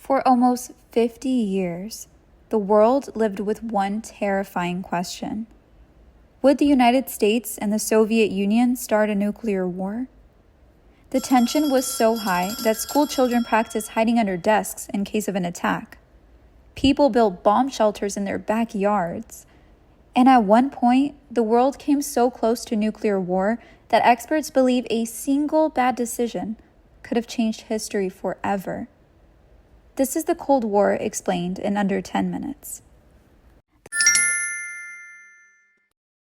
For almost 50 years, the world lived with one terrifying question. Would the United States and the Soviet Union start a nuclear war? The tension was so high that school children practiced hiding under desks in case of an attack. People built bomb shelters in their backyards. And at one point, the world came so close to nuclear war that experts believe a single bad decision could have changed history forever. This is the Cold War explained in under 10 minutes.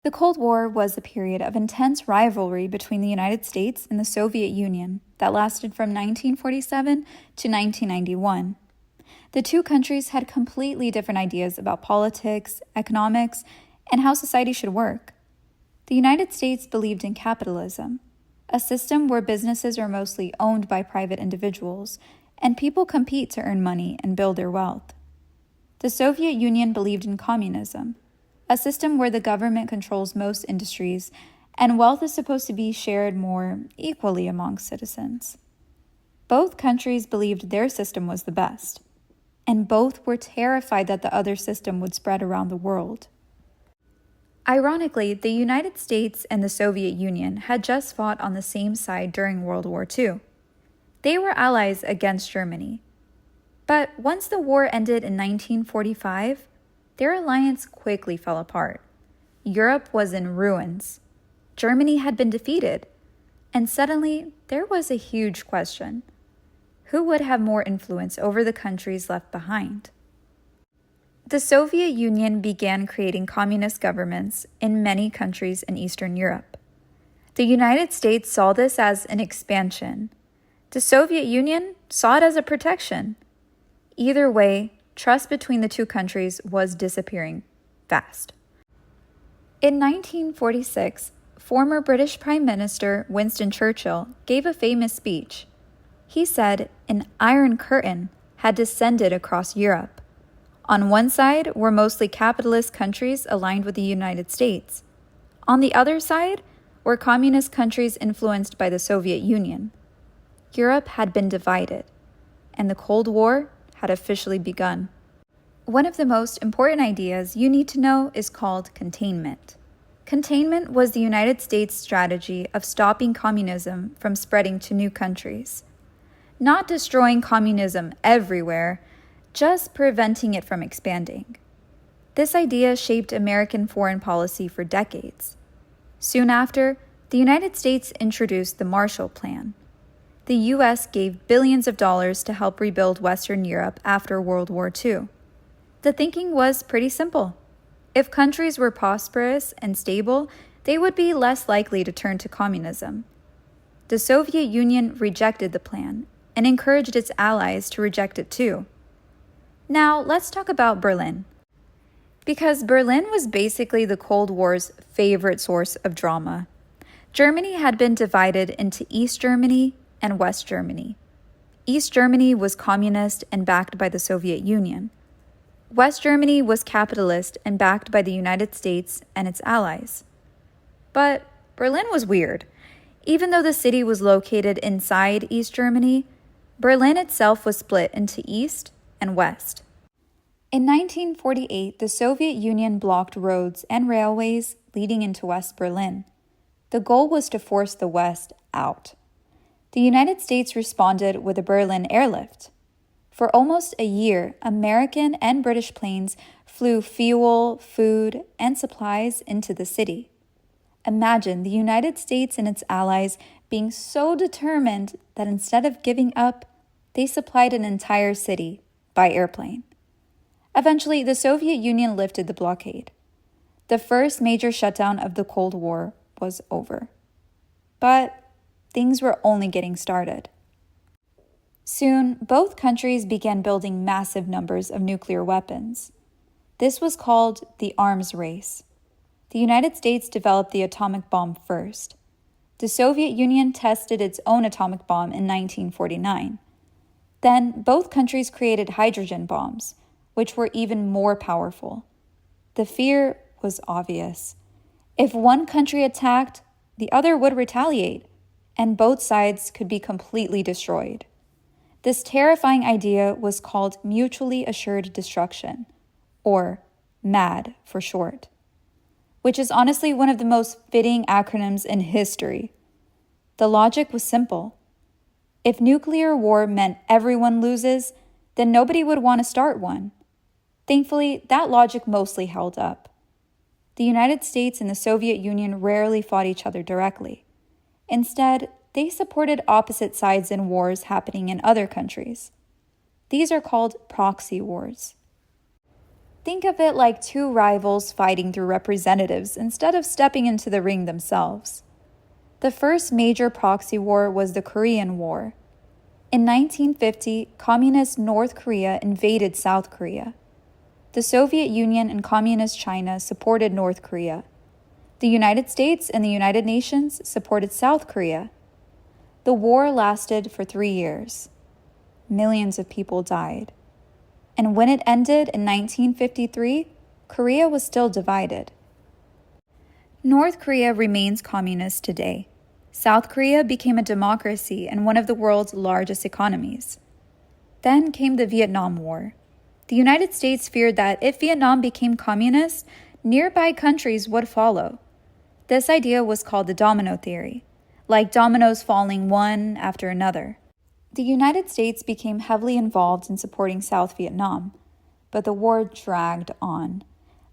The Cold War was a period of intense rivalry between the United States and the Soviet Union that lasted from 1947 to 1991. The two countries had completely different ideas about politics, economics, and how society should work. The United States believed in capitalism, a system where businesses are mostly owned by private individuals, and people compete to earn money and build their wealth. The Soviet Union believed in communism, a system where the government controls most industries and wealth is supposed to be shared more equally among citizens. Both countries believed their system was the best, and both were terrified that the other system would spread around the world. Ironically, the United States and the Soviet Union had just fought on the same side during World War II. They were allies against Germany. But once the war ended in 1945, their alliance quickly fell apart. Europe was in ruins. Germany had been defeated. And suddenly, there was a huge question. Who would have more influence over the countries left behind? The Soviet Union began creating communist governments in many countries in Eastern Europe. The United States saw this as an expansion. The Soviet Union saw it as a protection. Either way, trust between the two countries was disappearing fast. In 1946, former British Prime Minister Winston Churchill gave a famous speech. He said an iron curtain had descended across Europe. On one side were mostly capitalist countries aligned with the United States. On the other side were communist countries influenced by the Soviet Union. Europe had been divided, and the Cold War had officially begun. One of the most important ideas you need to know is called containment. Containment was the United States' strategy of stopping communism from spreading to new countries. Not destroying communism everywhere, just preventing it from expanding. This idea shaped American foreign policy for decades. Soon after, the United States introduced the Marshall Plan. The U.S. gave billions of dollars to help rebuild Western Europe after World War II. The thinking was pretty simple. If countries were prosperous and stable, they would be less likely to turn to communism. The Soviet Union rejected the plan and encouraged its allies to reject it too. Now, let's talk about Berlin. Because Berlin was basically the Cold War's favorite source of drama. Germany had been divided into East Germany and West Germany. East Germany was communist and backed by the Soviet Union. West Germany was capitalist and backed by the United States and its allies. But Berlin was weird. Even though the city was located inside East Germany, Berlin itself was split into East and West. In 1948, the Soviet Union blocked roads and railways leading into West Berlin. The goal was to force the West out. The United States responded with the Berlin Airlift. For almost a year, American and British planes flew fuel, food, and supplies into the city. Imagine the United States and its allies being so determined that instead of giving up, they supplied an entire city by airplane. Eventually, the Soviet Union lifted the blockade. The first major shutdown of the Cold War was over. But things were only getting started. Soon, both countries began building massive numbers of nuclear weapons. This was called the arms race. The United States developed the atomic bomb first. The Soviet Union tested its own atomic bomb in 1949. Then, both countries created hydrogen bombs, which were even more powerful. The fear was obvious. If one country attacked, the other would retaliate, and both sides could be completely destroyed. This terrifying idea was called mutually assured destruction, or MAD for short, which is honestly one of the most fitting acronyms in history. The logic was simple. If nuclear war meant everyone loses, then nobody would want to start one. Thankfully, that logic mostly held up. The United States and the Soviet Union rarely fought each other directly. Instead, they supported opposite sides in wars happening in other countries. These are called proxy wars. Think of it like two rivals fighting through representatives instead of stepping into the ring themselves. The first major proxy war was the Korean War. In 1950, Communist North Korea invaded South Korea. The Soviet Union and Communist China supported North Korea. The United States and the United Nations supported South Korea. The war lasted for 3 years. Millions of people died. And when it ended in 1953, Korea was still divided. North Korea remains communist today. South Korea became a democracy and one of the world's largest economies. Then came the Vietnam War. The United States feared that if Vietnam became communist, nearby countries would follow. This idea was called the domino theory, like dominoes falling one after another. The United States became heavily involved in supporting South Vietnam, but the war dragged on.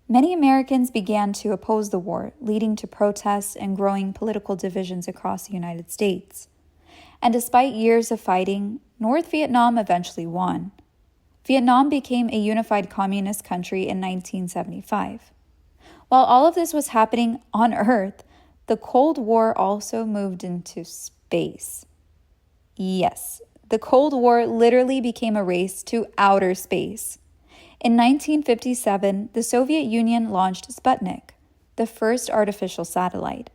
Many Americans began to oppose the war, leading to protests and growing political divisions across the United States. And despite years of fighting, North Vietnam eventually won. Vietnam became a unified communist country in 1975. While all of this was happening on Earth, the Cold War also moved into space. Yes, the Cold War literally became a race to outer space. In 1957, the Soviet Union launched Sputnik, the first artificial satellite.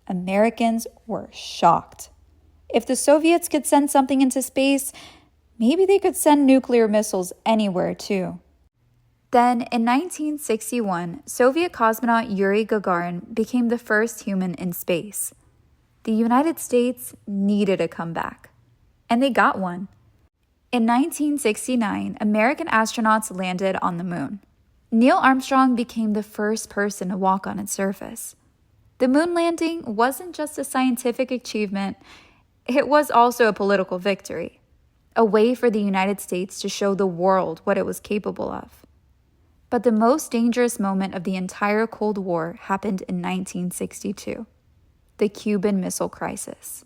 Americans were shocked. If the Soviets could send something into space, maybe they could send nuclear missiles anywhere too. Then, in 1961, Soviet cosmonaut Yuri Gagarin became the first human in space. The United States needed a comeback, and they got one. In 1969, American astronauts landed on the moon. Neil Armstrong became the first person to walk on its surface. The moon landing wasn't just a scientific achievement, it was also a political victory, a way for the United States to show the world what it was capable of. But the most dangerous moment of the entire Cold War happened in 1962, the Cuban Missile Crisis.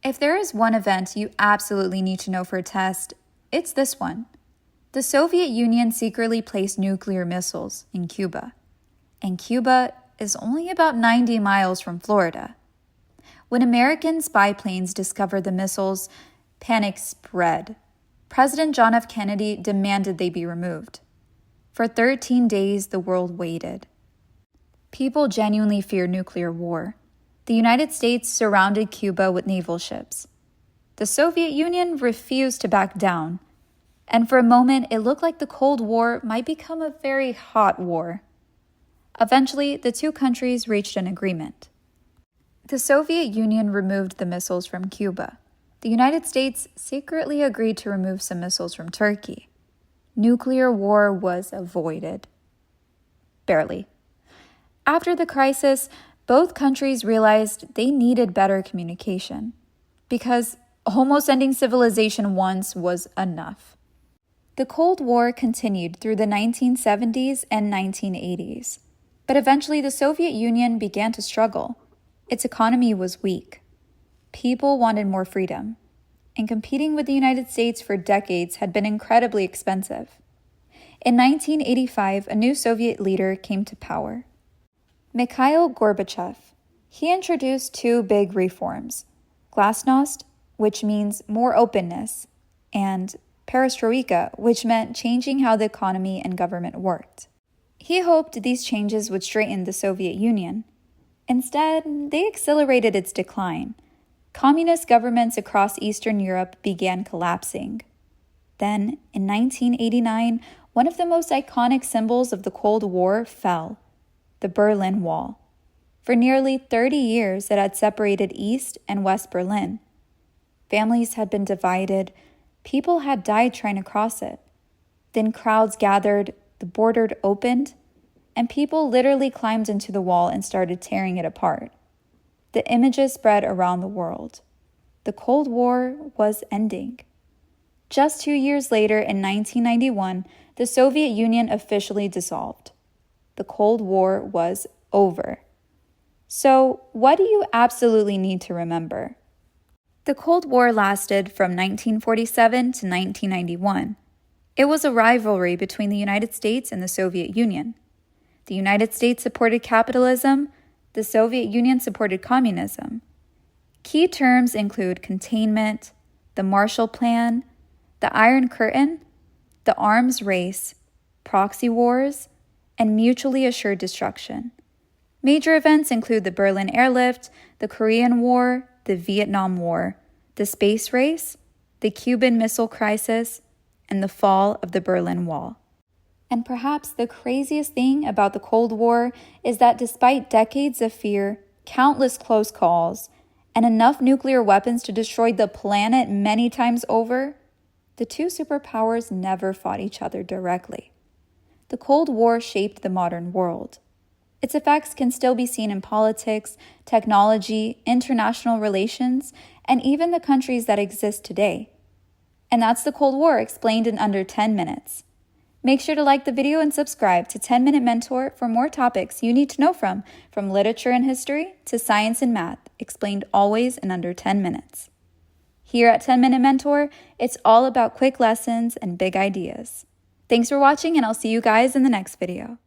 If there is one event you absolutely need to know for a test, it's this one. The Soviet Union secretly placed nuclear missiles in Cuba, and Cuba is only about 90 miles from Florida. When American spy planes discovered the missiles, panic spread. President John F. Kennedy demanded they be removed. For 13 days, the world waited. People genuinely feared nuclear war. The United States surrounded Cuba with naval ships. The Soviet Union refused to back down. And for a moment, it looked like the Cold War might become a very hot war. Eventually, the two countries reached an agreement. The Soviet Union removed the missiles from Cuba. The United States secretly agreed to remove some missiles from Turkey. Nuclear war was avoided. Barely. After the crisis, both countries realized they needed better communication, because almost ending civilization once was enough. The Cold War continued through the 1970s and 1980s, but eventually the Soviet Union began to struggle. Its economy was weak. People wanted more freedom, and competing with the United States for decades had been incredibly expensive. In 1985, a new Soviet leader came to power. Mikhail Gorbachev. He introduced two big reforms, glasnost, which means more openness, and perestroika, which meant changing how the economy and government worked. He hoped these changes would straighten the Soviet Union. Instead, they accelerated its decline. Communist governments across Eastern Europe began collapsing. Then, in 1989, one of the most iconic symbols of the Cold War fell, the Berlin Wall. For nearly 30 years, it had separated East and West Berlin. Families had been divided, People had died trying to cross it. Then crowds gathered, the border opened, and people literally climbed into the wall and started tearing it apart. The images spread around the world. The Cold War was ending. Just 2 years later, in 1991, the Soviet Union officially dissolved. The Cold War was over. So, what do you absolutely need to remember? The Cold War lasted from 1947 to 1991. It was a rivalry between the United States and the Soviet Union. The United States supported capitalism, the Soviet Union supported communism. Key terms include containment, the Marshall Plan, the Iron Curtain, the arms race, proxy wars, and mutually assured destruction. Major events include the Berlin Airlift, the Korean War, the Vietnam War, the space race, the Cuban Missile Crisis, and the fall of the Berlin Wall. And perhaps the craziest thing about the Cold War is that despite decades of fear, countless close calls, and enough nuclear weapons to destroy the planet many times over, the two superpowers never fought each other directly. The Cold War shaped the modern world. Its effects can still be seen in politics, technology, international relations, and even the countries that exist today. And that's the Cold War explained in under 10 minutes. Make sure to like the video and subscribe to 10-Minute Mentor for more topics you need to know from literature and history to science and math, explained always in under 10 minutes. Here at 10-Minute Mentor, it's all about quick lessons and big ideas. Thanks for watching, and I'll see you guys in the next video.